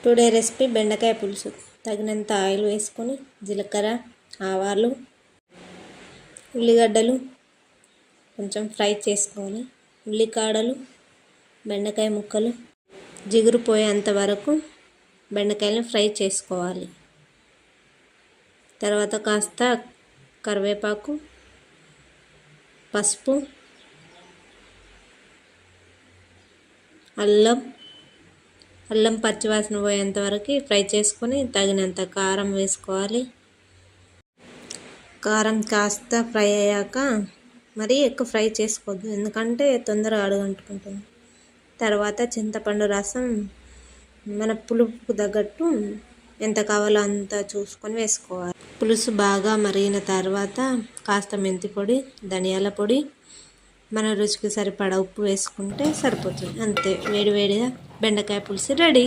Today recipe బెండకాయ పులుసు. తగినంత ఆయిల్ వేసుకొని జీలకర్ర, ఆవాలు, ఉల్లిగడ్డలు కొంచెం ఫ్రై చేసుకోవాలి. ఉల్లికాడలు, బెండకాయ ముక్కలు జిగురు పోయేంత వరకు బెండకాయలను ఫ్రై చేసుకోవాలి. తర్వాత కాస్త కరివేపాకు, పసుపు, అల్లం పచ్చివాసన పోయేంత వరకు ఫ్రై చేసుకొని తగినంత కారం వేసుకోవాలి. కారం కాస్త ఫ్రై అయ్యాక మరీ ఎక్కువ ఫ్రై చేసుకోవద్దు, ఎందుకంటే తొందరగా అడుగంటుకుంటుంది. తర్వాత చింతపండు రసం మన పులుపుకు తగ్గట్టు ఎంత కావాలో అంత చూసుకొని వేసుకోవాలి. పులుసు బాగా మరిగిన తర్వాత కాస్త మెంతి పొడి, ధనియాల పొడి, మన రుచికి సరిపడా ఉప్పు వేసుకుంటే సరిపోతుంది. అంతే, వేడివేడిగా బెండకాయ పులుసు రెడీ.